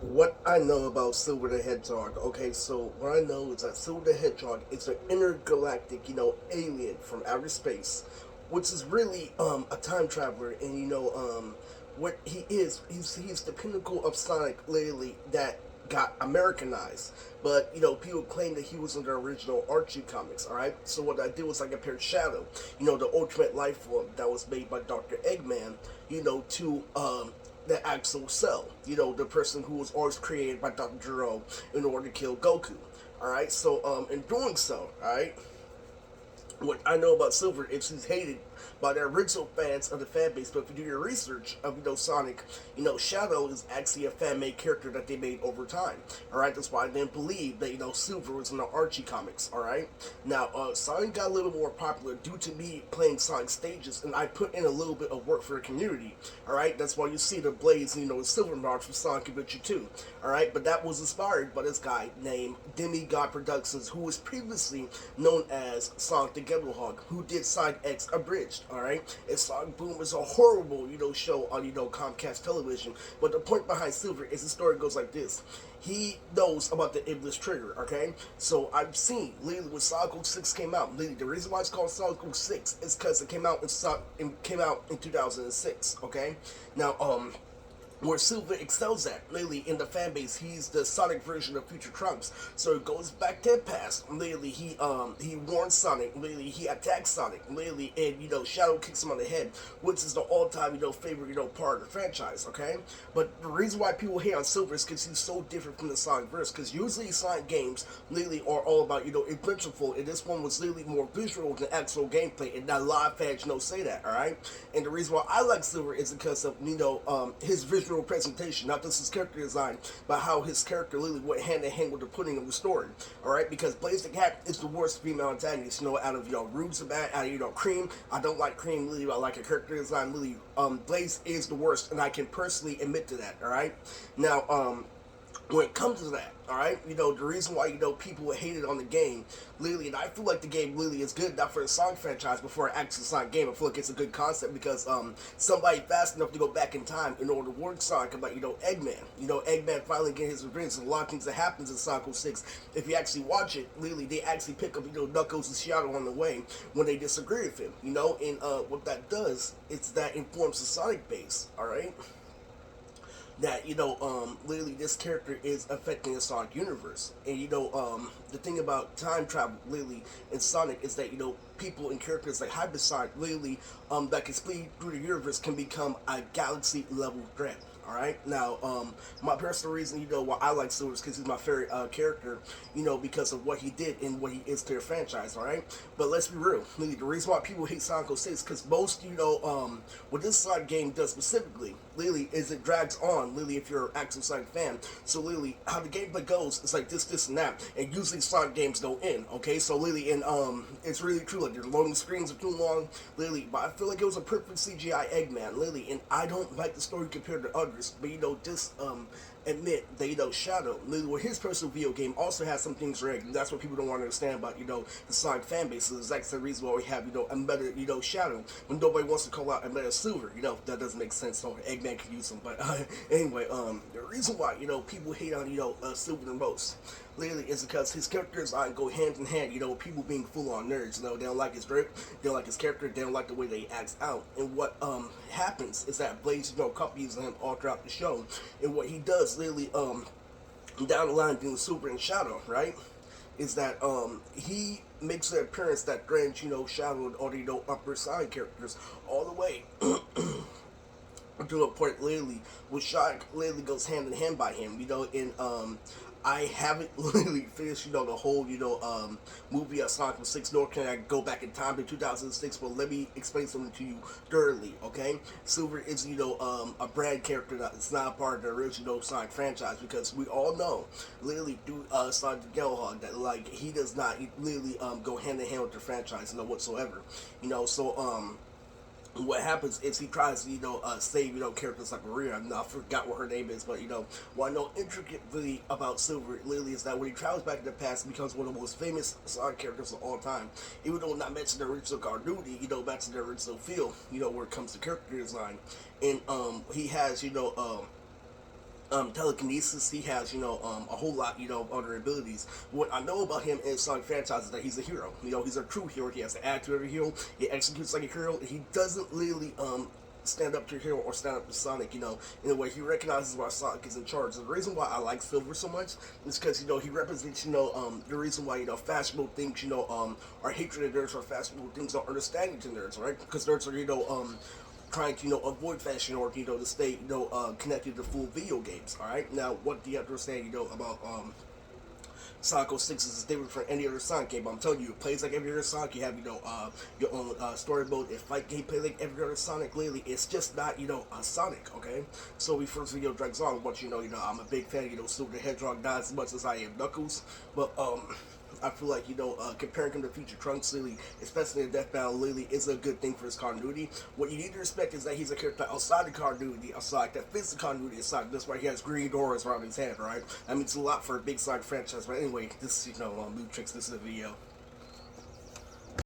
What I know about Silver the Hedgehog. Okay, so what I know is that Silver the Hedgehog is an intergalactic, alien from outer space, which is really a time traveler, and what he is, he's the pinnacle of Sonic, literally that got Americanized. But people claim that he was in the original Archie comics. All right, so what I did was I compared Shadow, the ultimate life form that was made by Dr. Eggman, to the actual Cell, the person who was always created by Dr. Gero in order to kill Goku. Alright, so in doing so, alright, what I know about Silver is he's hated by the original fans of the fan base. But if you do your research of Sonic, Shadow is actually a fan made character that they made over time. All right, that's why I didn't believe that Silver was in the Archie comics. All right, now Sonic got a little more popular due to me playing Sonic stages, and I put in a little bit of work for the community. All right, that's why you see the Blaze, the Silver March for Sonic Adventure 2. All right, but that was inspired by this guy named Demigod Productions, who was previously known as Sonic the Hedgehog, who did Sonic X Abridged. All right, and Sonic Boom is a horrible, show on Comcast television. But the point behind Silver is the story goes like this: he knows about the Iblis trigger. Okay, so I've seen literally when Sonic 06 came out. Literally, the reason why it's called Sonic 06 is because it came out in 2006. Okay, now where Silver excels at, literally in the fan base, he's the Sonic version of Future Trunks. So it goes back to the past. Literally, he warns Sonic. Literally, he attacks Sonic. Literally, and Shadow kicks him on the head, which is the all-time favorite part of the franchise. Okay, but the reason why people hate on Silver is because he's so different from the Sonic verse. Because usually Sonic games literally are all about adventureful, and this one was literally more visual than actual gameplay, and not a lot of fans say that. All right, and the reason why I like Silver is because of his visual presentation, not just his character design, but how his character literally went hand in hand with the putting of the story. All right, because Blaze the Cat is the worst female antagonist, out of Rubes about out of Cream. I don't like Cream. Literally, I like her character design. Literally, Blaze is the worst, and I can personally admit to that. All right, now when it comes to that, all right, the reason why people hate it on the game, literally, and I feel like the game really is good, not for the Sonic franchise, but for an actual Sonic game. I feel like it's a good concept because somebody fast enough to go back in time in order to warn Sonic about Eggman. Eggman finally getting his revenge. And a lot of things that happens in Sonic 06. If you actually watch it, literally, they actually pick up Knuckles and Shadow on the way when they disagree with him. And what that does is that informs the Sonic base. All right, that literally this character is affecting the Sonic universe. And the thing about time travel literally in Sonic is that people and characters like Hypersonic literally that can speed through the universe can become a galaxy level threat. All right. Now, my personal reason, why I like Silver is because he's my favorite character, because of what he did and what he is to the franchise. All right. But let's be real. Really, the reason why people hate Sonic 06 is because most, what this Sonic game does specifically, literally, is it drags on, literally, if you're an actual Sonic fan. So, literally, how the gameplay goes is like this, and that. And usually Sonic games go in. Okay. So, literally, and it's really true. Like, the loading screens are too long, literally. But I feel like it was a perfect CGI Eggman, literally. And I don't like the story compared to others. But just admit that Shadow, with his personal video game, also has some things rigged, and that's what people don't want to understand about the Sonic fan base. So that's the reason why we have a better Shadow when nobody wants to call out a better Silver. That doesn't make sense. So Eggman can use them, but anyway, the reason why people hate on Silver the most lately is because his character design go hand in hand. People being full on nerds. They don't like his drip, they don't like his character, they don't like the way that he acts out. And what happens is that Blaze copies him all throughout the show, and what he does literally down the line being Super and Shadow, right? Is that he makes an appearance that threatens Shadow and all the upper side characters all the way to a point literally with Shark literally goes hand in hand by him, in I haven't literally finished, the whole, movie of Sonic 06, nor can I go back in time to 2006, but let me explain something to you thoroughly, okay? Silver is, a brand character that's not a part of the original Sonic franchise, because we all know, literally, through Sonic the Hedgehog, that, like, he does not literally go hand in hand with the franchise, whatsoever. So, what happens is he tries to, save, characters like Maria. I forgot what her name is, but, what I know intricately about Silver, literally, is that when he travels back in the past, he becomes one of the most famous Sonic characters of all time. Even though not mentioning the original Call of Duty, mentioning the original feel, where it comes to character design. And, he has, telekinesis. He has, a whole lot, of other abilities. What I know about him in Sonic franchise is that he's a hero. He's a true hero. He has the attitude of a hero. He executes like a hero. And he doesn't really stand up to a hero or stand up to Sonic, in a way. He recognizes why Sonic is in charge. And the reason why I like Silver so much is because, he represents, the reason why, fashionable things, are hatred to nerds, or fashionable things are understanding to nerds, right? Because nerds are, trying to avoid fashion, or to stay connected to full video games. All right. Now, what do you have to understand about Sonic 06 is different from any other Sonic game. But I'm telling you, it plays like every other Sonic. You have your own story mode and fight gameplay like every other Sonic. Lately, it's just not a Sonic. Okay. So we first video drags on. But I'm a big fan. Silver the Hedgehog, not as much as I am Knuckles, but I feel like, comparing him to Future Trunks, Lily, especially in Death Battle, Lily is a good thing for his continuity. What you need to respect is that he's a character outside the continuity, outside that fits the continuity aside. That's why he has green doors around his head, right? That means a lot for a big Sonic franchise. But anyway, this is, Blue Tricks, this is a video.